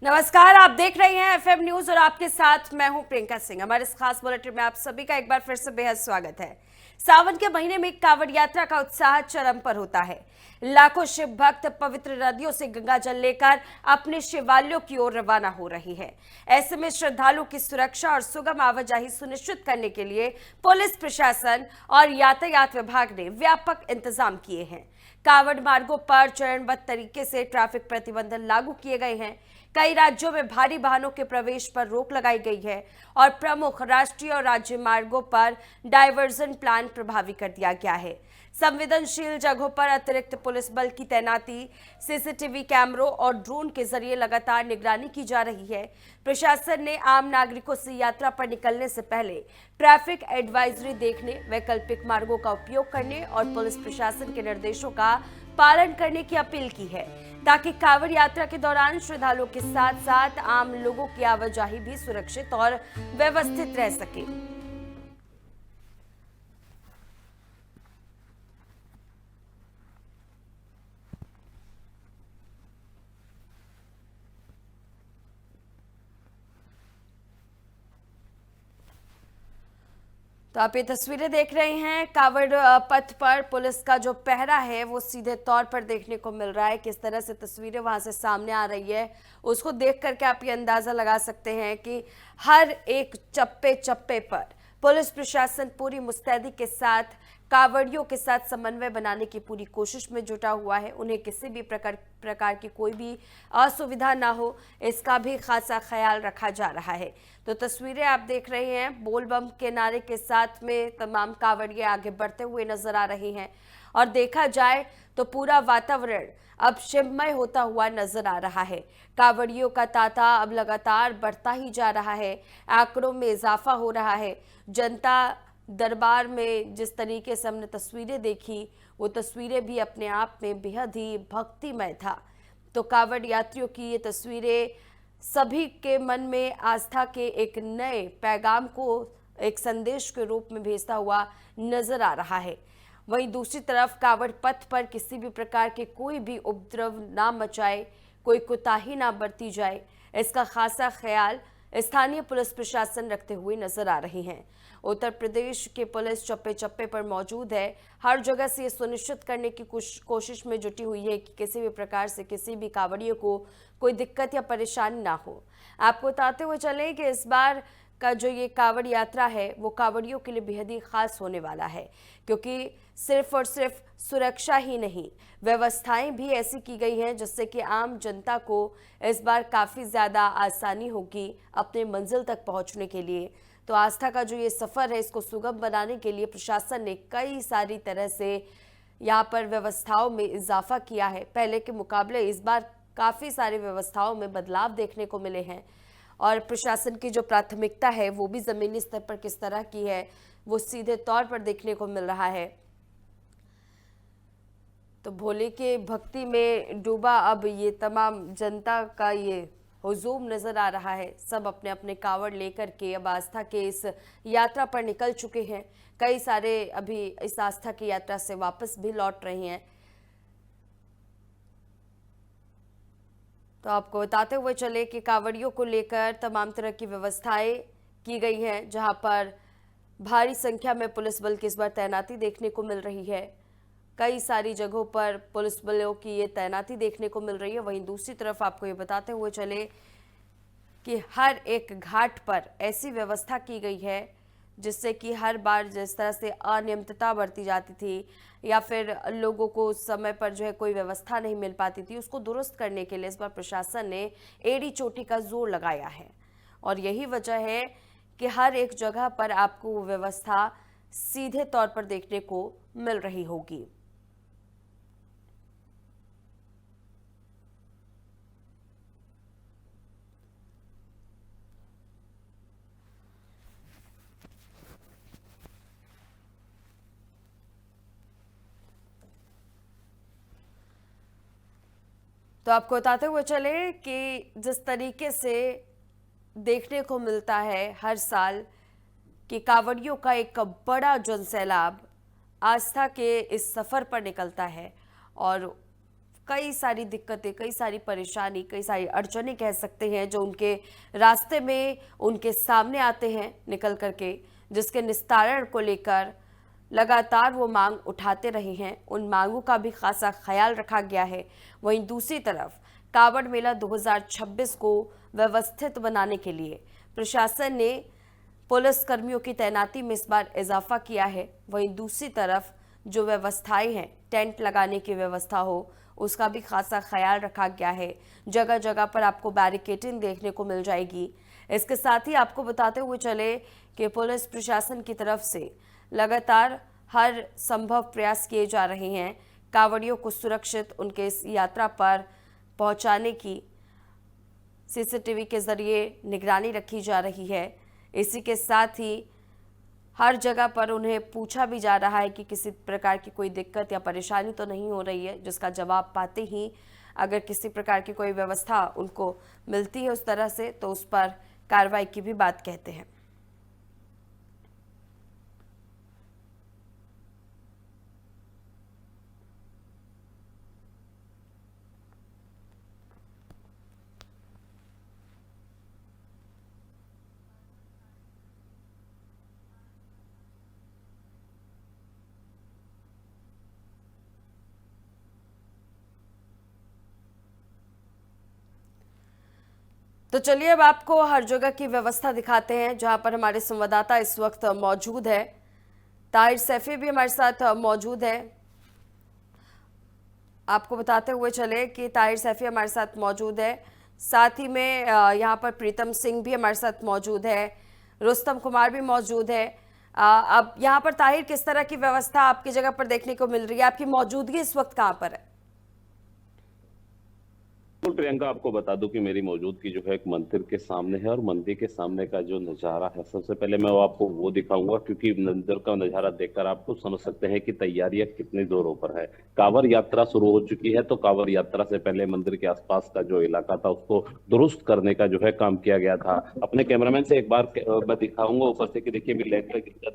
नमस्कार, आप देख रहे हैं एफएम न्यूज और आपके साथ मैं हूं प्रियंका सिंह। हमारे इस खास बुलेटिन में आप सभी का एक बार फिर से बेहद स्वागत है। सावन के महीने में कांवड़ यात्रा का उत्साह चरम पर होता है। लाखों शिव भक्त पवित्र नदियों से गंगा जल लेकर अपने शिवालयों की ओर रवाना हो रही है। ऐसे में श्रद्धालुओं की सुरक्षा और सुगम आवाजाही सुनिश्चित करने के लिए पुलिस प्रशासन और यातायात विभाग ने व्यापक इंतजाम किए हैं। कांवड़ मार्गों पर चरणबद्ध तरीके से ट्रैफिक प्रतिबंध लागू किए गए हैं। कई राज्यों में भारी वाहनों के प्रवेश पर रोक लगाई गई है और प्रमुख राष्ट्रीय और राज्य मार्गों पर डायवर्जन प्लान प्रभावी कर दिया गया है। संवेदनशील जगहों पर अतिरिक्त पुलिस बल की तैनाती, सीसीटीवी कैमरों और ड्रोन के जरिए लगातार निगरानी की जा रही है। प्रशासन ने आम नागरिकों से यात्रा पर निकलने से पहले ट्रैफिक एडवाइजरी देखने, वैकल्पिक मार्गों का उपयोग करने और पुलिस प्रशासन के निर्देशों का पालन करने की अपील की है, ताकि कांवड़ यात्रा के दौरान श्रद्धालुओं के साथ साथ आम लोगों की आवाजाही भी सुरक्षित और व्यवस्थित रह सके। तो आप ये तस्वीरें देख रहे हैं। कांवड़ पथ पर पुलिस का जो पहरा है वो सीधे तौर पर देखने को मिल रहा है। किस तरह से तस्वीरें वहां से सामने आ रही है उसको देख करके आप ये अंदाजा लगा सकते हैं कि हर एक चप्पे चप्पे पर पुलिस प्रशासन पूरी मुस्तैदी के साथ कांवड़ियों के साथ समन्वय बनाने की पूरी कोशिश में जुटा हुआ है। उन्हें किसी भी प्रकार की कोई भी असुविधा ना हो, इसका भी खासा ख्याल रखा जा रहा है। तो तस्वीरें आप देख रहे हैं, बोल बम के नारे के साथ में तमाम कांवड़िए आगे बढ़ते हुए नजर आ रही हैं और देखा जाए तो पूरा वातावरण अब शिवमय होता हुआ नजर आ रहा है। कांवड़ियों का तांता अब लगातार बढ़ता ही जा रहा है, आंकड़ों में इजाफा हो रहा है। जनता दरबार में जिस तरीके से हमने तस्वीरें देखी, वो तस्वीरें भी अपने आप में बेहद ही भक्तिमय था। तो कांवड़ यात्रियों की ये तस्वीरें सभी के मन में आस्था के एक नए पैगाम को एक संदेश के रूप में भेजता हुआ नजर आ रहा है। वहीं दूसरी तरफ कांवड़ पथ पर किसी भी प्रकार के कोई भी उपद्रव ना मचाए, कोई कोताही ना बरती जाए, इसका खासा ख्याल स्थानीय पुलिस प्रशासन रखते हुए नजर आ रही हैं। उत्तर प्रदेश के पुलिस चप्पे चप्पे पर मौजूद है, हर जगह से ये सुनिश्चित करने की कोशिश में जुटी हुई है कि किसी भी प्रकार से किसी भी कांवड़ियों को कोई दिक्कत या परेशानी ना हो। आपको बताते हुए चले कि इस बार का जो ये कांवड़ यात्रा है वो कांवड़ियों के लिए बेहद ही खास होने वाला है, क्योंकि सिर्फ और सिर्फ सुरक्षा ही नहीं, व्यवस्थाएं भी ऐसी की गई हैं जिससे कि आम जनता को इस बार काफ़ी ज़्यादा आसानी होगी अपने मंजिल तक पहुंचने के लिए। तो आस्था का जो ये सफ़र है इसको सुगम बनाने के लिए प्रशासन ने कई सारी तरह से यहाँ पर व्यवस्थाओं में इजाफा किया है। पहले के मुकाबले इस बार काफ़ी सारी व्यवस्थाओं में बदलाव देखने को मिले हैं और प्रशासन की जो प्राथमिकता है वो भी ज़मीनी स्तर पर किस तरह की है वो सीधे तौर पर देखने को मिल रहा है। तो भोले के भक्ति में डूबा अब ये तमाम जनता का ये हुजूम नजर आ रहा है। सब अपने अपने कांवड़ लेकर के अब आस्था के इस यात्रा पर निकल चुके हैं। कई सारे अभी इस आस्था की यात्रा से वापस भी लौट रहे हैं। तो आपको बताते हुए चले कि कांवड़ियों को लेकर तमाम तरह की व्यवस्थाएं की गई हैं, जहां पर भारी संख्या में पुलिस बल की इस बार तैनाती देखने को मिल रही है। कई सारी जगहों पर पुलिस बलों की ये तैनाती देखने को मिल रही है। वहीं दूसरी तरफ आपको ये बताते हुए चले कि हर एक घाट पर ऐसी व्यवस्था की गई है जिससे कि हर बार जिस तरह से अनियमितता बरती जाती थी या फिर लोगों को उस समय पर जो है कोई व्यवस्था नहीं मिल पाती थी, उसको दुरुस्त करने के लिए इस बार प्रशासन ने एड़ी चोटी का जोर लगाया है। और यही वजह है कि हर एक जगह पर आपको व्यवस्था सीधे तौर पर देखने को मिल रही होगी। तो आपको बताते हुए चले कि जिस तरीके से देखने को मिलता है हर साल कि कांवड़ियों का एक बड़ा जनसैलाब आस्था के इस सफ़र पर निकलता है और कई सारी दिक्कतें, कई सारी परेशानी, कई सारी अड़चनें कह सकते हैं जो उनके रास्ते में उनके सामने आते हैं निकल करके, जिसके निस्तारण को लेकर लगातार वो मांग उठाते रहे हैं। उन मांगों का भी खासा ख्याल रखा गया है। वहीं दूसरी तरफ कावड़ मेला 2026 को व्यवस्थित बनाने के लिए प्रशासन ने पुलिस कर्मियों की तैनाती में इस बार इजाफा किया है। वहीं दूसरी तरफ जो व्यवस्थाएं हैं, टेंट लगाने की व्यवस्था हो, उसका भी खासा ख्याल रखा गया है। जगह जगह पर आपको बैरिकेडिंग देखने को मिल जाएगी। इसके साथ ही आपको बताते हुए चले कि पुलिस प्रशासन की तरफ से लगातार हर संभव प्रयास किए जा रहे हैं कांवड़ियों को सुरक्षित उनके इस यात्रा पर पहुंचाने की। सीसीटीवी के जरिए निगरानी रखी जा रही है। इसी के साथ ही हर जगह पर उन्हें पूछा भी जा रहा है कि किसी प्रकार की कोई दिक्कत या परेशानी तो नहीं हो रही है, जिसका जवाब पाते ही अगर किसी प्रकार की कोई व्यवस्था उनको मिलती है उस तरह से, तो उस पर कार्रवाई की भी बात कहते हैं। तो चलिए अब आपको हर जगह की व्यवस्था दिखाते हैं जहां पर हमारे संवाददाता इस वक्त मौजूद है। ताहिर सैफी भी हमारे साथ मौजूद है। आपको बताते हुए चले कि ताहिर सैफी हमारे साथ मौजूद है। साथ ही में यहाँ पर प्रीतम सिंह भी हमारे साथ मौजूद है, रुस्तम कुमार भी मौजूद है। अब यहाँ पर ताहिर, किस तरह की व्यवस्था आपकी जगह पर देखने को मिल रही है? आपकी मौजूदगी इस वक्त कहाँ पर है? तो प्रियंका, आपको बता दूं कि मेरी मौजूदगी जो है एक मंदिर के सामने है और मंदिर के सामने का जो नज़ारा है, सबसे पहले मैं आपको वो दिखाऊंगा क्योंकि मंदिर का नज़ारा देखकर आपको समझ सकते हैं कि तैयारियां कितने जोरों पर है। कांवड़ यात्रा शुरू हो चुकी है, तो कांवड़ यात्रा से पहले मंदिर के आसपास का जो इलाका था उसको दुरुस्त करने का जो है काम किया गया था। अपने कैमरामैन से एक बार मैं दिखाऊंगा ऊपर से कि देखिए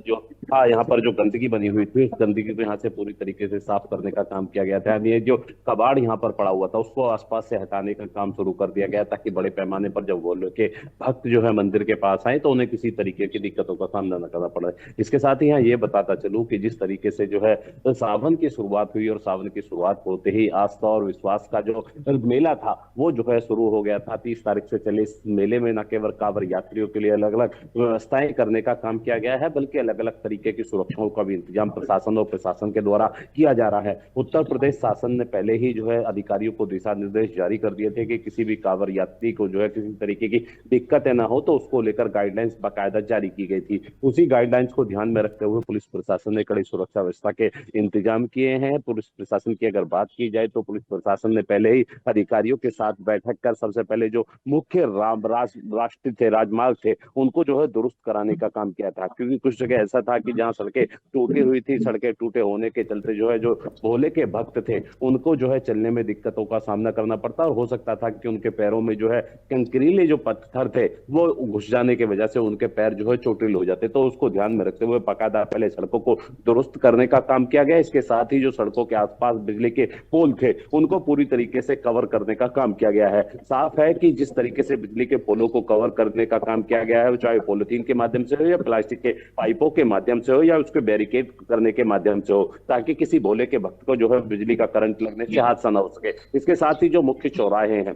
जो था यहाँ पर जो गंदगी बनी हुई थी, उस गंदगी को यहाँ से पूरी तरीके से साफ करने का काम किया गया था। ये जो कबाड़ यहाँ पर पड़ा हुआ था उसको आसपास से हटाने का काम शुरू कर दिया गया ताकि बड़े पैमाने पर जब वो लोग के भक्त जो है मंदिर के पास आए तो उन्हें किसी तरीके की दिक्कतों का सामना न करना पड़े। इसके साथ ही यहाँ ये बताता चलूं कि जिस तरीके से जो है सावन की शुरुआत हुई और सावन की शुरुआत होते ही आस्था और विश्वास का जो मेला था वो जो है शुरू हो गया था। 30 तारीख से चले इस मेले में न केवल कांवड़ यात्रियों के लिए अलग अलग व्यवस्थाएं करने का काम किया गया है, बल्कि अलग अलग तरीके की सुरक्षाओं का भी इंतजाम प्रशासन और प्रशासन के द्वारा किया जा रहा है। उत्तर प्रदेश शासन ने पहले ही जो है अधिकारियों को दिशा निर्देश जारी कर दिए थे कि किसी भी कांवड़ यात्री को जो है किसी तरीके की दिक्कतें ना हो, तो उसको लेकर गाइडलाइंस बाकायदा जारी की गई थी। उसी गाइडलाइंस को ध्यान में रखते हुए पुलिस प्रशासन ने कड़ी सुरक्षा व्यवस्था के इंतजाम किए हैं। पुलिस प्रशासन की अगर बात की जाए तो पुलिस प्रशासन ने पहले ही अधिकारियों के साथ बैठक कर सबसे पहले जो मुख्य राष्ट्र थे, राजमार्ग थे, उनको जो है दुरुस्त कराने का काम किया था, क्योंकि कुछ जगह ऐसा था कि जहां सड़कें टूटी हुई थी, सड़कें टूटे होने के चलते जो है जो भोले के भक्त थे उनको जो है चलने में दिक्कतों का सामना करना पड़ता और हो सकता था कि उनके पैरों में जो है कंकरीले जो पत्थर थे वो घुस जाने की वजह से उनके पैर जो है चोटिल हो जाते। तो उसको ध्यान में रखते हुए बाकायदा पहले सड़कों को दुरुस्त करने का काम किया गया। इसके साथ ही जो सड़कों के आसपास बिजली के पोल थे उनको पूरी तरीके से कवर करने का काम किया गया है। साफ है कि जिस तरीके से बिजली के पोलों को कवर करने का काम किया गया है, चाहे पॉलिथीन के माध्यम से हो या प्लास्टिक के पाइपों के माध्यम से हो या उसके बैरिकेड करने के माध्यम से हो, ताकि किसी भोले के भक्त को जो है बिजली का करंट लगने से हादसा ना हो सके। इसके साथ ही जो मुख्य चौराहे हैं,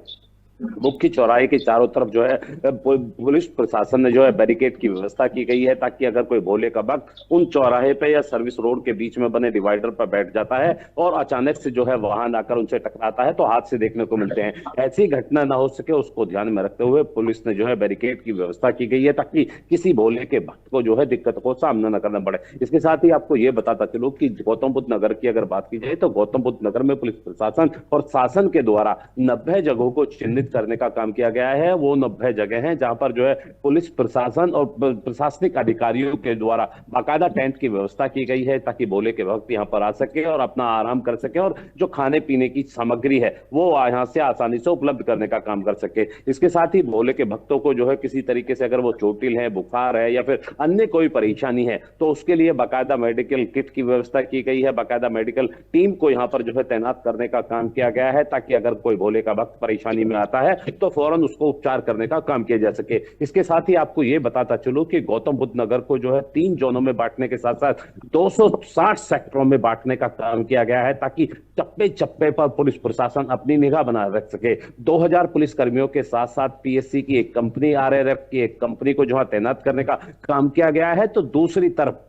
मुख्य चौराहे के चारों तरफ जो है पुलिस प्रशासन ने जो है बैरिकेड की व्यवस्था की गई है, ताकि अगर कोई भोले का भक्त उन चौराहे पे या सर्विस रोड के बीच में बने डिवाइडर पर बैठ जाता है और अचानक से जो है वाहन आकर उनसे टकराता है तो हादसे देखने को मिलते हैं। ऐसी घटना ना हो सके उसको ध्यान में रखते हुए पुलिस ने जो है बैरिकेड की व्यवस्था की गई है, ताकि किसी भोले के भक्त को जो है दिक्कत को सामना न करना पड़े। इसके साथ ही आपको ये बताता चलो कि गौतम बुद्ध नगर की अगर बात की जाए तो गौतम बुद्ध नगर में पुलिस प्रशासन और शासन के द्वारा 90 जगहों को चिन्हित चिन्हित करने का काम किया गया है। वो 90 जगह हैं जहां पर जो है पुलिस प्रशासन और प्रशासनिक अधिकारियों के द्वारा बाकायदा टेंट की व्यवस्था की गई है, ताकि भोले के वक्त यहाँ पर आ सके और अपना आराम कर सके, और जो खाने पीने की सामग्री है वो यहाँ से आसानी से उपलब्ध करने का काम कर सके। इसके साथ ही भोले के भक्तों को जो है किसी तरीके से अगर वो चोटिल है, बुखार है या फिर अन्य कोई परेशानी है, तो उसके लिए बाकायदा मेडिकल किट की व्यवस्था की गई है। बाकायदा मेडिकल टीम को यहाँ पर जो है तैनात करने का काम किया गया है, ताकि अगर कोई भोले का भक्त परेशानी में आता है तो फौरन उसको उपचार करने का काम किया जा सके। इसके साथ ही आपको ये बताता चलूं कि गौतम बुद्ध नगर को जो है 3 जोनों में बांटने के साथ साथ 260 सेक्टरों में बांटने का काम किया गया है, ताकि चप्पे चप्पे पर पुलिस प्रशासन अपनी निगाह बनाए रख सके। 2000 पुलिस कर्मियों के साथ साथ पीएससी की एक कंपनी, आरआरएफ की एक कंपनी को जो है तैनात करने का काम किया गया है। तो दूसरी तरफ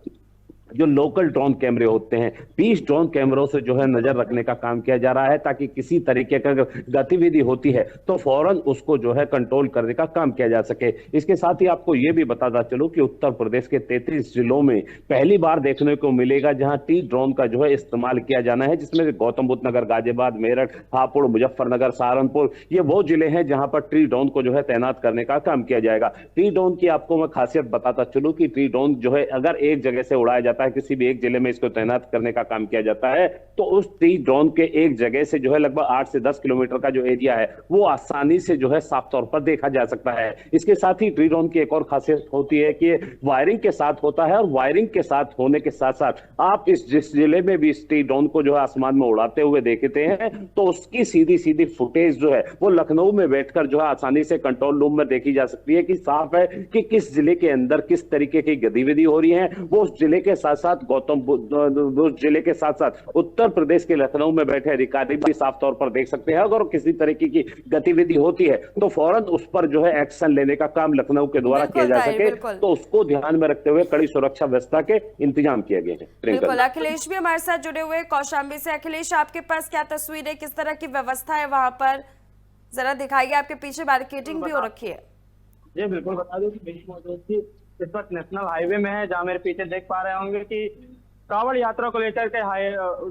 जो लोकल ड्रोन कैमरे होते हैं, 20 ड्रोन कैमरों से जो है नजर रखने का काम किया जा रहा है, ताकि किसी तरीके का गतिविधि होती है तो फौरन उसको जो है कंट्रोल करने का काम किया जा सके। इसके साथ ही आपको यह भी बताता चलूं कि उत्तर प्रदेश के 33 जिलों में पहली बार देखने को मिलेगा जहां टी ड्रोन का जो है इस्तेमाल किया जाना है, जिसमें गौतम बुद्ध नगर, गाजियाबाद, मेरठ, हापुड़, मुजफ्फरनगर, सहारनपुर, ये वो जिले हैं जहां पर टी ड्रोन को जो है तैनात करने का काम किया जाएगा। टी ड्रोन की आपको मैं खासियत बताता चलूं कि टी ड्रोन जो है अगर एक जगह से उड़ाया जाता है, किसी भी एक जिले में इसको तैनात करने का काम किया जाता है, तो उस टी ड्रोन के एक जगह से जो है लगभग 8 से 10 किलोमीटर का जो एरिया है वो आसानी से जो है साफ तौर पर देखा जा सकता है। इसके साथ ही टी ड्रोन की एक और खासियत होती है कि वायरिंग के साथ होता है, और वायरिंग के साथ होने के साथ साथ आप जिस जिले में भी इस टी ड्रोन को जो है आसमान में उड़ाते हुए देखते हैं, तो उसकी सीधी सीधी फुटेज जो है वो लखनऊ में बैठकर जो है आसानी से कंट्रोल रूम में देखी जा सकती है, कि साफ है कि किस जिले के अंदर किस तरीके की गतिविधि हो रही है। वो उस जिले के साथ साथ गौतम बुद्ध जिले के साथ साथ उत्तर प्रदेश के लखनऊ में बैठे अधिकारी भी साफ तौर पर देख सकते हैं। अगर किसी तरीके की गतिविधि होती है तो फौरन उस पर जो है एक्शन लेने का काम लखनऊ के द्वारा किया जा सके, तो उसको ध्यान में रखते हुए कड़ी सुरक्षा व्यवस्था के इंतजाम किए गए हैं। बिल्कुल, अखिलेश भी हमारे साथ जुड़े हुए कौशाम्बी से। अखिलेश, आपके पास क्या तस्वीर है, किस तरह की व्यवस्था है वहां पर, जरा दिखाइए। आपके पीछे बैरिकेडिंग भी हो रखी है। जी बिल्कुल, बता दूं कि मेरी मौजूदगी इस वक्त नेशनल हाईवे में है, जहां मेरे पीछे देख पा रहे होंगे कि कांवड़ यात्रा को लेकर के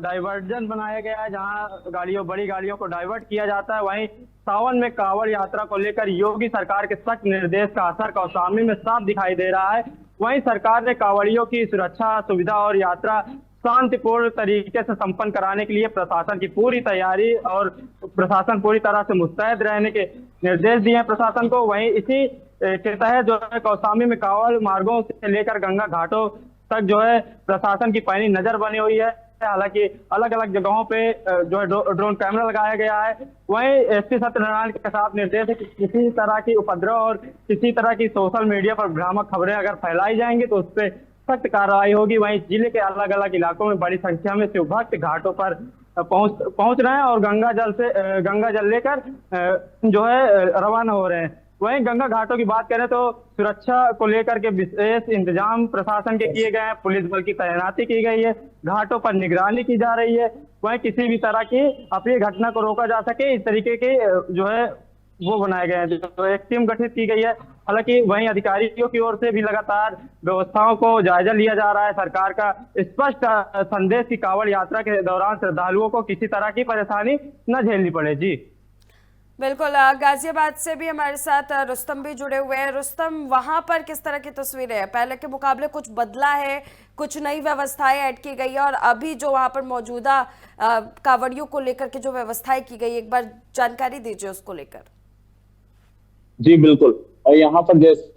डाइवर्जन बनाया गया है, जहां बड़ी गाड़ियों को डाइवर्ट किया जाता है। वहीं सावन में कांवड़ यात्रा को लेकर योगी सरकार के सख्त निर्देश का असर कौशाम्बी में साफ दिखाई दे रहा है। वहीं सरकार ने कांवड़ियों की सुरक्षा, सुविधा और यात्रा शांतिपूर्ण तरीके से संपन्न कराने के लिए प्रशासन की पूरी तैयारी और प्रशासन पूरी तरह से मुस्तैद रहने के निर्देश दिए हैं प्रशासन को। वहीं इसी के तहत जो है कौशाम्बी में कांवड़ मार्गों से लेकर गंगा घाटों तक जो है प्रशासन की पैनी नजर बनी हुई है। हालांकि अलग अलग जगहों पे जो है ड्रोन कैमरा लगाया गया है। वहीं एसपी सत्यनारायण के साथ निर्देश है कि किसी तरह की उपद्रव और किसी तरह की सोशल मीडिया पर भ्रामक खबरें अगर फैलाई जाएंगी तो उस पर सख्त कार्रवाई होगी। वहीं जिले के अलग अलग इलाकों में बड़ी संख्या में शिव भक्त घाटों पर पहुंच रहे हैं और गंगा जल लेकर जो है रवाना हो रहे हैं। वहीं गंगा घाटों की बात करें तो सुरक्षा को लेकर के विशेष इंतजाम प्रशासन के किए गए हैं, पुलिस बल की तैनाती की गई है, घाटों पर निगरानी की जा रही है। वहीं किसी भी तरह की अप्रिय घटना को रोका जा सके इस तरीके के जो है वो बनाए गए हैं, तो एक टीम गठित की गई है। हालांकि वहीं अधिकारियों की ओर से भी लगातार व्यवस्थाओं को जायजा लिया जा रहा है। सरकार का स्पष्ट संदेश की कांवड़ यात्रा के दौरान श्रद्धालुओं को किसी तरह की परेशानी न झेलनी पड़े। जी बिल्कुल, गाजियाबाद से भी हमारे साथ रुस्तम भी जुड़े हुए हैं। रुस्तम, वहां पर किस तरह की तस्वीरें हैं? पहले के मुकाबले कुछ बदला है, कुछ नई व्यवस्थाएं ऐड की गई है, और अभी जो वहां पर मौजूदा कांवड़ियों को लेकर के जो व्यवस्थाएं की गई, एक बार जानकारी दीजिए उसको लेकर। जी बिल्कुल, और यहाँ पर जैसे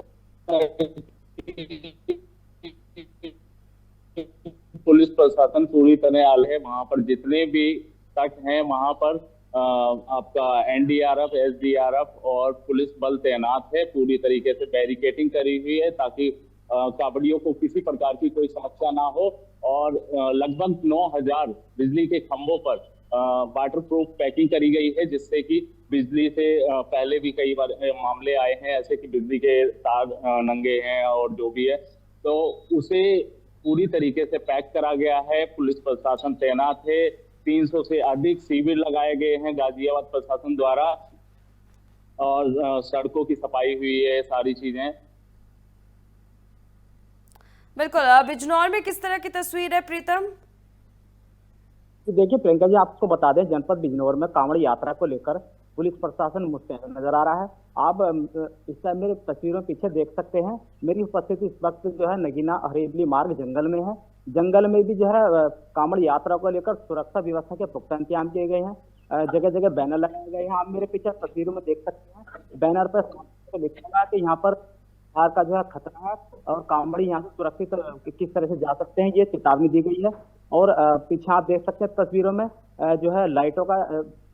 पुलिस प्रशासन पूरी तरह आल है, वहां पर जितने भी तट हैं वहां पर आपका एनडीआरएफ, एसडीआरएफ और पुलिस बल तैनात है। पूरी तरीके से बैरिकेडिंग करी हुई है ताकि कांवड़ियों को किसी प्रकार की कोई समस्या ना हो। और लगभग 9000 बिजली के खंभों पर वाटर प्रूफ पैकिंग करी गई है, जिससे कि बिजली से पहले भी कई बार मामले आए हैं ऐसे कि बिजली के तार नंगे हैं और जो भी है, तो उसे पूरी तरीके से पैक करा गया है। पुलिस प्रशासन तैनात है, 300 से अधिक शिविर लगाए गए हैं गाजियाबाद प्रशासन द्वारा, और सड़कों की सफाई हुई है, सारी चीजें। बिल्कुल, बिजनौर में किस तरह की तस्वीर है प्रीतम? देखिए प्रियंका जी, आपको बता दें जनपद बिजनौर में कांवड़ यात्रा को लेकर पुलिस प्रशासन मुस्तैद नजर आ रहा है। आप इस टाइम मेरे तस्वीरों पीछे देख सकते हैं, मेरी उपस्थिति इस वक्त जो है नगीना हरेबली मार्ग जंगल में है। जंगल में भी जो है कांवड़ यात्रा को लेकर सुरक्षा व्यवस्था के पुख्ता इंतजाम किए गए हैं। जगह जगह बैनर लगाए गए हैं, आप मेरे पीछे तस्वीरों में देख सकते हैं। बैनर पर लिखा हुआ है कि यहाँ पर बाढ़ का जो है खतरा है और कांवड़ी यहाँ से सुरक्षित किस तरह से जा सकते हैं, ये चेतावनी दी गई है। और पीछे आप देख सकते हैं तस्वीरों में जो है लाइटों का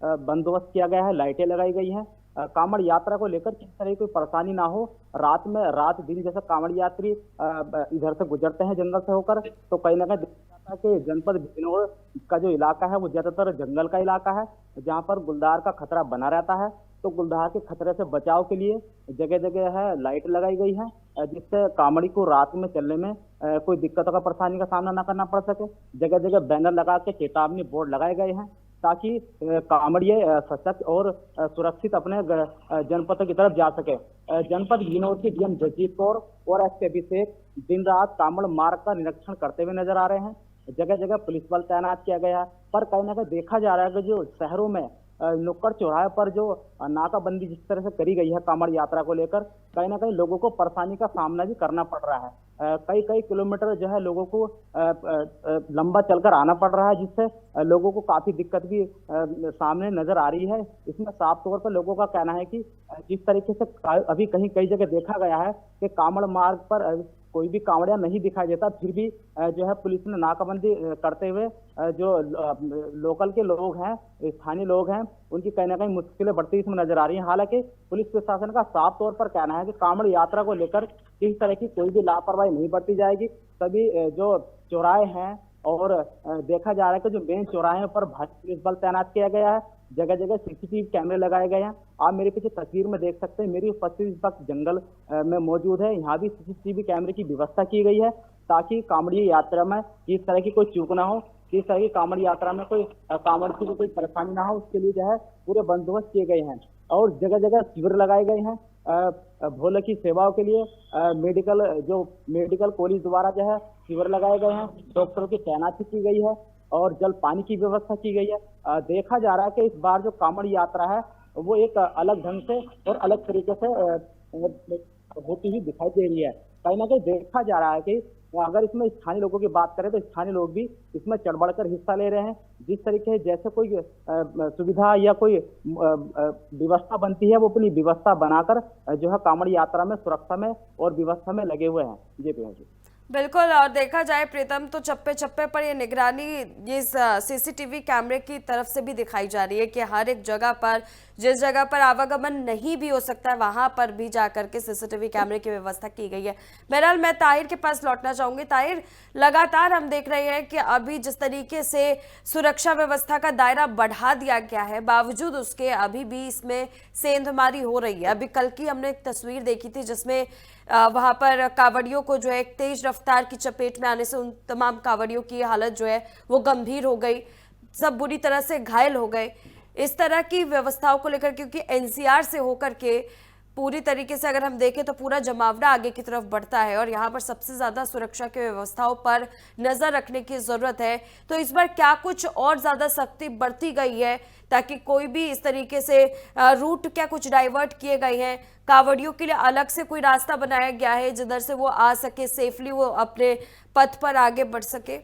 बंदोबस्त किया गया है, लाइटें लगाई गई हैं। कांवड़ यात्रा को लेकर किसी तरह की कोई परेशानी ना हो। रात दिन जैसे कांवड़ यात्री इधर से गुजरते हैं जंगल से होकर, तो कहीं ना कहीं देखा जाता है कि जनपद बिजनौर का जो इलाका है वो ज्यादातर जंगल का इलाका है, जहाँ पर गुलदार का खतरा बना रहता है। तो गुलदार के खतरे से बचाव के लिए जगह जगह है लाइट लगाई गई है, जिससे कांवड़ी को रात में चलने में कोई दिक्कतों का परेशानी का सामना न करना पड़ सके। जगह जगह बैनर लगा के चेतावनी बोर्ड लगाए गए हैं, ताकि कांवड़िए सशक्त और सुरक्षित अपने जनपद की तरफ जा सके। जनपद बिजनौर के डीएम जगजीत कौर और एसपी अभिषेक दिन रात कांवड़ मार्ग का निरीक्षण करते हुए नजर आ रहे हैं। जगह जगह पुलिस बल तैनात किया गया है, पर कहीं ना कहीं देखा जा रहा है कि जो शहरों में नुक्कड़ चौराहे पर जो नाकाबंदी जिस तरह से करी गई है कांवड़ यात्रा को लेकर, कहीं ना कहीं लोगों को परेशानी का सामना भी करना पड़ रहा है। कई किलोमीटर जो है लोगों को लंबा चलकर आना पड़ रहा है, जिससे लोगों को काफी दिक्कत भी सामने नजर आ रही है। इसमें साफ तौर पर लोगों का कहना है कि जिस तरीके से अभी कई जगह देखा गया है कि कांवड़ मार्ग पर कोई भी कांवड़िया नहीं दिखाई देता, फिर भी जो है पुलिस ने नाकाबंदी करते हुए जो लोकल के लोग हैं, स्थानीय लोग हैं, उनकी कहीं ना कहीं मुश्किलें बढ़ती इसमें नजर आ रही हैं। हालांकि पुलिस प्रशासन का साफ तौर पर कहना है कि कांवड़ यात्रा को लेकर किसी तरह की कोई भी लापरवाही नहीं बरती जाएगी। सभी जो चौराहे हैं और देखा जा रहा है कि जो मेन चौराहे पर भारी पुलिस बल तैनात किया गया है, जगह जगह सीसीटीवी कैमरे लगाए गए हैं। आप मेरे पीछे तस्वीर में देख सकते हैं, मेरी उपस्थिति इस वक्त जंगल में मौजूद है। यहाँ भी सीसीटीवी कैमरे की व्यवस्था की गई है, ताकि कांवड़ी यात्रा में किस तरह की कोई चूक ना हो, किस तरह की कांवड़ी यात्रा में कोई कांवड़ की कोई परेशानी ना हो, उसके लिए जो है पूरे बंदोबस्त किए गए हैं। और जगह जगह शिविर लगाए गए हैं भोले की सेवाओं के लिए। मेडिकल कॉलेज द्वारा जो है शिविर लगाए गए हैं, डॉक्टरों की तैनाती की गई है और जल पानी की व्यवस्था की गई है। देखा जा रहा है कि इस बार जो कांवड़ यात्रा है वो एक अलग ढंग से और अलग तरीके से होती हुई दिखाई दे रही है। कहीं ना कहीं देखा जा रहा है कि अगर इसमें स्थानीय लोगों की बात करें तो स्थानीय लोग भी इसमें चढ़ बढ़कर हिस्सा ले रहे हैं। जिस तरीके से जैसे कोई सुविधा या कोई व्यवस्था बनती है, वो अपनी व्यवस्था बनाकर जो है कांवड़ यात्रा में सुरक्षा में और व्यवस्था में लगे हुए हैं। जी जी बिल्कुल। और देखा जाए प्रीतम तो चप्पे चप्पे पर ये निगरानी इस सीसीटीवी कैमरे की तरफ से भी दिखाई जा रही है कि हर एक जगह पर, जिस जगह पर आवागमन नहीं भी हो सकता है, वहां पर भी जाकर के सीसीटीवी कैमरे की व्यवस्था की गई है। बहरहाल मैं ताहिर के पास लौटना चाहूंगी। ताहिर, लगातार हम देख रहे हैं कि अभी जिस तरीके से सुरक्षा व्यवस्था का दायरा बढ़ा दिया गया है, बावजूद उसके अभी भी इसमें सेंधमारी हो रही है। अभी कल की हमने एक तस्वीर देखी थी जिसमें वहां पर कांवड़ियों को जो है एक तेज रफ्तार की चपेट में आने से उन तमाम कांवड़ियों की हालत जो है वो गंभीर हो गई, सब बुरी तरह से घायल हो गए। इस तरह की व्यवस्थाओं को लेकर, क्योंकि एनसीआर से होकर के पूरी तरीके से अगर हम देखें तो पूरा जमावड़ा आगे की तरफ बढ़ता है और यहाँ पर सबसे ज्यादा सुरक्षा की व्यवस्थाओं पर नजर रखने की जरूरत है। तो इस बार क्या कुछ और ज्यादा सख्ती बढ़ती गई है ताकि कोई भी इस तरीके से रूट क्या कुछ डाइवर्ट किए गए हैं, कांवड़ियों के लिए अलग से कोई रास्ता बनाया गया है जिधर से वो आ सके, सेफली वो अपने पथ पर आगे बढ़ सके?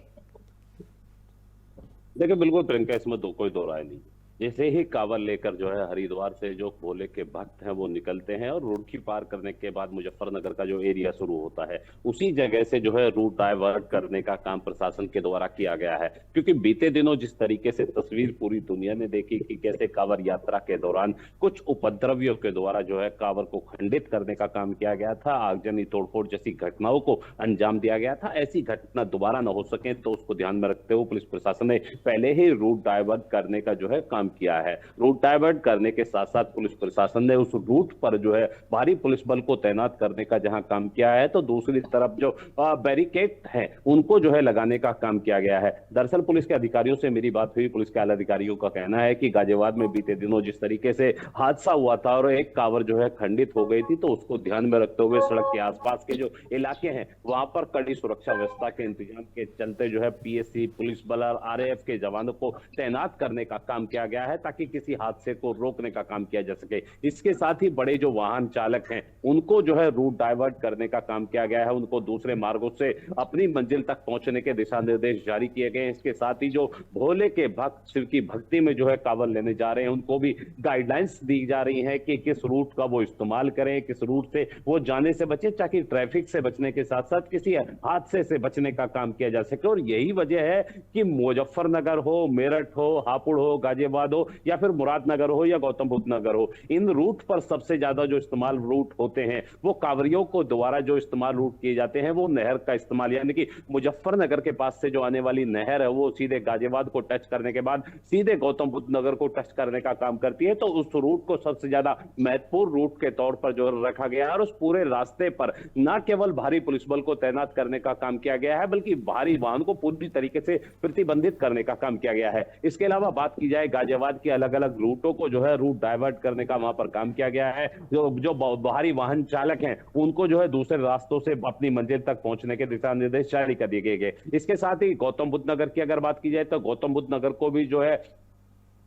देखिए बिल्कुल प्रियंका, इसमें कोई दो राय नहीं। जैसे ही कांवड़ लेकर जो है हरिद्वार से जो भोले के भक्त हैं वो निकलते हैं और रुड़की पार करने के बाद मुजफ्फरनगर का जो एरिया शुरू होता है, उसी जगह से जो है रूट डाइवर्ट करने का काम प्रशासन के द्वारा किया गया है। क्योंकि बीते दिनों जिस तरीके से तस्वीर पूरी दुनिया ने देखी कि कैसे कांवड़ यात्रा के दौरान कुछ उपद्रवियों के द्वारा जो है कांवड़ को खंडित करने का काम किया गया था, आगजनी तोड़फोड़ जैसी घटनाओं को अंजाम दिया गया था, ऐसी घटना दोबारा न हो सके तो उसको ध्यान में रखते हुए पुलिस प्रशासन ने पहले ही रूट डाइवर्ट करने का जो है काम किया है। रूट डाइवर्ट करने के साथ साथ पुलिस प्रशासन ने उस रूट पर जो है भारी पुलिस बल को तैनात करने का जहां काम किया है, तो दूसरी तरफ जो बैरिकेड है उनको जो है लगाने का काम किया गया है। दरअसल पुलिस के अधिकारियों से मेरी बात हुई, पुलिस के आला अधिकारियों का कहना है कि गाजियाबाद में बीते दिनों जिस तरीके से हादसा हुआ था और एक कांवड़ जो है खंडित हो गई थी, तो उसको ध्यान में रखते हुए सड़क के आसपास के जो इलाके हैं वहां पर कड़ी सुरक्षा व्यवस्था के इंतजाम के चलते जो है पीएससी, पुलिस बल और आरएएफ के जवानों को तैनात करने का काम किया गया गया है ताकि किसी हादसे को रोकने का काम किया जा सके। इसके साथ ही बड़े जो वाहन चालक हैं उनको जो है रूट डाइवर्ट करने का काम किया गया है, उनको दूसरे मार्गों से अपनी मंजिल तक पहुंचने के दिशा निर्देश जारी किए गए हैं। इसके साथ ही जो भोले के भक्त शिव की भक्ति में जो है कांवड़ लेने जा रहे हैं उनको भी गाइडलाइंस दी जा रही है कि किस रूट का वो इस्तेमाल करें, किस रूट से वो जाने से बचे, ताकि ट्रैफिक से बचने के साथ साथ किसी हादसे से बचने का काम किया जा सके। और यही वजह है कि मुजफ्फरनगर हो, मेरठ हो, हापुड़ हो, गाजियाबाद हो या फिर मुरादनगर हो या गौतम बुद्ध नगर हो, इन रूट पर सबसे ज्यादा जो इस्तेमाल रूट होते हैं वो कांवरियों को द्वारा जो इस्तेमाल रूट किए जाते हैं वो नहर का इस्तेमाल, यानी कि मुजफ्फरनगर के पास से जो आने वाली नहर है वो सीधे गाजियाबाद को टच करने के बाद सीधे गौतम बुद्ध नगर को टच करने का काम करती है। तो उस रूट को सबसे ज्यादा महत्वपूर्ण रूट के तौर पर जो रखा गया है और उस पूरे रास्ते पर न केवल भारी पुलिस बल को तैनात करने का काम किया गया है बल्कि भारी वाहन को पूरी तरीके से प्रतिबंधित करने का काम किया गया है। इसके अलावा बात की जाए गाजियाबाद के अलग अलग रूटों को जो है रूट डाइवर्ट करने का वहां पर काम किया गया है। जो भारी वाहन चालक हैं उनको जो है दूसरे रास्तों से अपनी मंजिल तक पहुंचने के दिशा निर्देश जारी कर दिए गए। इसके साथ ही गौतम बुद्ध नगर की अगर बात की जाए तो गौतम बुद्ध नगर को भी जो है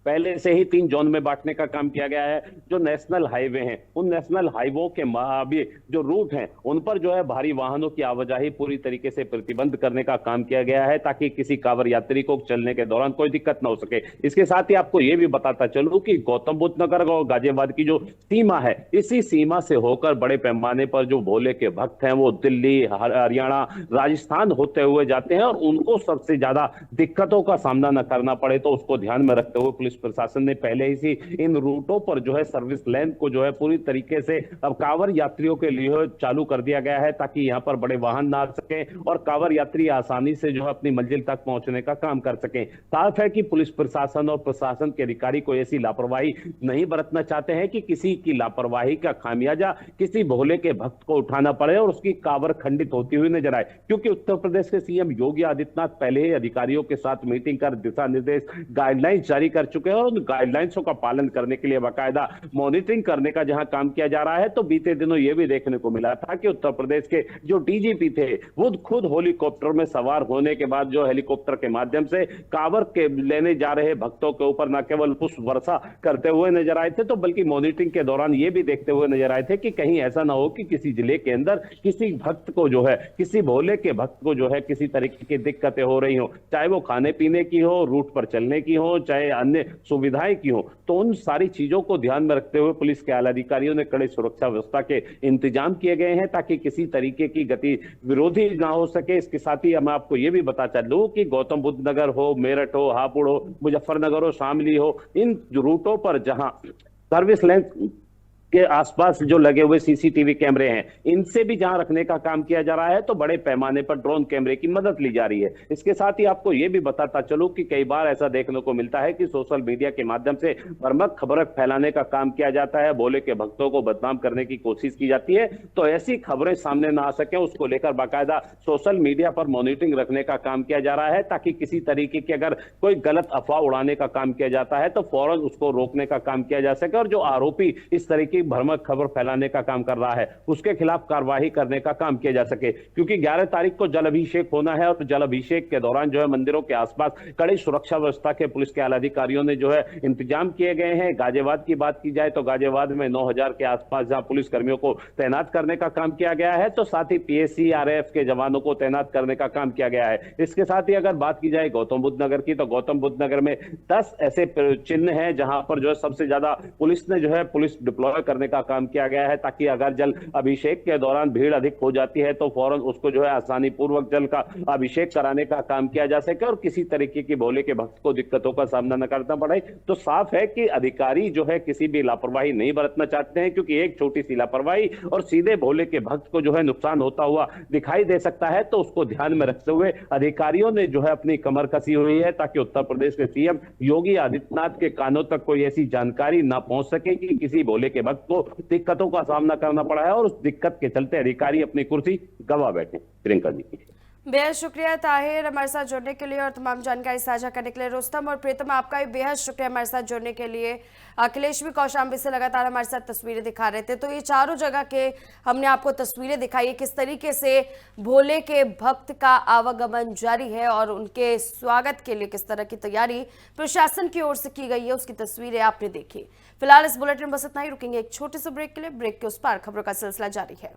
पहले से ही 3 जोन में बांटने का काम किया गया है। जो नेशनल हाईवे हैं उन नेशनल हाईवे के भी जो रूट हैं उन पर जो है भारी वाहनों की आवाजाही पूरी तरीके से प्रतिबंध करने का काम किया गया है ताकि किसी कांवड़ यात्री को चलने के दौरान कोई दिक्कत न हो सके। इसके साथ ही आपको यह भी बताता चलूं कि गौतम बुद्ध नगर और गाजियाबाद की जो सीमा है इसी सीमा से होकर बड़े पैमाने पर जो भोले के भक्त हैं वो दिल्ली, हरियाणा, राजस्थान होते हुए जाते हैं और उनको सबसे ज्यादा दिक्कतों का सामना न करना पड़े, तो उसको ध्यान में रखते हुए प्रशासन ने पहले ही इन रूटों पर जो है सर्विस लेन को जो है पूरी तरीके से अब कांवड़ यात्रियों के लिए चालू कर दिया गया है ताकि यहां पर बड़े वाहन ना आ सके और कांवड़ यात्री आसानी से जो है अपनी मंजिल तक पहुंचने का काम कर सके। साफ है कि पुलिस प्रशासन और प्रशासन के अधिकारी को ऐसी लापरवाही नहीं बरतना चाहते हैं कि किसी की लापरवाही का खामियाजा किसी भोले के भक्त को उठाना पड़े और उसकी कांवड़ खंडित होती हुई नजर आए, क्योंकि उत्तर प्रदेश के सीएम योगी आदित्यनाथ पहले ही अधिकारियों के साथ मीटिंग कर दिशा निर्देश गाइडलाइंस जारी कर चुके हैं और उन गाइडलाइंसों का पालन करने के लिए बाकायदा मॉनिटरिंग करने का जहां काम किया जा रहा है। तो बीते दिनों यह भी देखने को मिला था कि उत्तर प्रदेश के जो डीजीपी थे वो खुद हेलीकॉप्टर में सवार होने के बाद जो हेलीकॉप्टर के माध्यम से कांवड़ के लेने जा रहे भक्तों के ऊपर न केवल पुष्प वर्षा करते हुए नजर आए थे तो बल्कि मॉनिटरिंग के दौरान ये भी देखते हुए नजर आए थे कि कहीं ऐसा ना हो कि किसी जिले के अंदर किसी भक्त को जो है, किसी भोले के भक्त को जो है किसी तरीके की दिक्कतें हो रही हो, चाहे वो खाने पीने की हो, रूट पर चलने की हो, चाहे अन्य सुविधाएं की हो। तो उन सारी चीजों को ध्यान में रखते हुए पुलिस के आला अधिकारियों ने कड़ी सुरक्षा व्यवस्था के इंतजाम किए गए हैं ताकि किसी तरीके की गति विरोधी ना हो सके। इसके साथ ही मैं आपको यह भी बता चलूं कि गौतम बुद्ध नगर हो, मेरठ हो, हापुड़ हो, मुजफ्फरनगर हो, शामली हो, इन रूटों पर जहां सर्विस लेन के आसपास जो लगे हुए सीसीटीवी कैमरे हैं इनसे भी जहां रखने का काम किया जा रहा है तो बड़े पैमाने पर ड्रोन कैमरे की मदद ली जा रही है। इसके साथ ही आपको यह भी बताता चलूं कि कई बार ऐसा देखने को मिलता है कि सोशल मीडिया के माध्यम से भ्रामक खबरें फैलाने का काम किया जाता है, भोले के भक्तों को बदनाम करने की कोशिश की जाती है। तो ऐसी खबरें सामने ना आ सके उसको लेकर बाकायदा सोशल मीडिया पर मॉनिटरिंग रखने का काम किया जा रहा है ताकि किसी तरीके की अगर कोई गलत अफवाह उड़ाने का काम किया जाता है तो फौरन उसको रोकने का काम किया जा सके और जो आरोपी इस तरीके भ्रामक खबर फैलाने का काम कर रहा है उसके खिलाफ कार्रवाई करने का काम किया जा सके। क्योंकि 11 तारीख को जल अभिषेक होना है और जल अभिषेक के दौरान जो है मंदिरों के आसपास कड़ी सुरक्षा व्यवस्था के पुलिस के आला अधिकारियों ने जो है इंतजाम किए गए हैं। गाजियाबाद की बात की जाए तो गाजियाबाद में 9000 के आसपास जहां पुलिस कर्मियों को तैनात करने का काम किया गया है तो साथ ही पीएसी, आरएएफ के जवानों को तैनात करने का काम किया गया है। इसके साथ ही अगर बात की जाए गौतम बुद्ध नगर की तो गौतम बुद्ध नगर में 10 ऐसे चिन्ह हैं जहां पर जो है सबसे ज्यादा पुलिस ने जो है पुलिस डिप्लॉय करने का काम किया गया है ताकि अगर जल अभिषेक के दौरान भीड़ अधिक हो जाती है तो फौरन उसको जो है आसानी पूर्वक जल का अभिषेक कराने का काम किया जा सके और किसी तरीके की भोले के भक्त को दिक्कतों का सामना न करना पड़े। तो साफ है कि अधिकारी जो है किसी भी लापरवाही नहीं बरतना चाहते हैं, क्योंकि एक छोटी सी लापरवाही और सीधे भोले के भक्त को जो है नुकसान होता हुआ दिखाई दे सकता है। तो उसको ध्यान में रखते हुए अधिकारियों ने जो है अपनी कमर कसी हुई है ताकि उत्तर प्रदेश के सीएम योगी आदित्यनाथ के कानों तक कोई ऐसी जानकारी ना पहुंच सके कि किसी भोले के भक्त को दिक्कतों का सामना करना पड़ा है और उस दिक्कत के चलते अधिकारी अपनी कुर्सी गंवा बैठे। प्रियंका जी। बेहद शुक्रिया ताहिर हमारे साथ जुड़ने के लिए और तमाम जानकारी साझा करने के लिए। रुस्तम और प्रीतम, आपका भी बेहद शुक्रिया हमारे साथ जुड़ने के लिए। अखिलेश भी कौशाम्बी से लगातार हमारे साथ तस्वीरें दिखा रहे थे। तो ये चारों जगह के हमने आपको तस्वीरें दिखाई है, किस तरीके से भोले के भक्त का आवागमन जारी है और उनके स्वागत के लिए किस तरह की तैयारी प्रशासन की ओर से की गई है, उसकी तस्वीरें आपने देखी। फिलहाल इस बुलेटिन में बस इतना ही, रुकेंगे एक छोटे से ब्रेक के लिए। ब्रेक के उस पार खबरों का सिलसिला जारी है।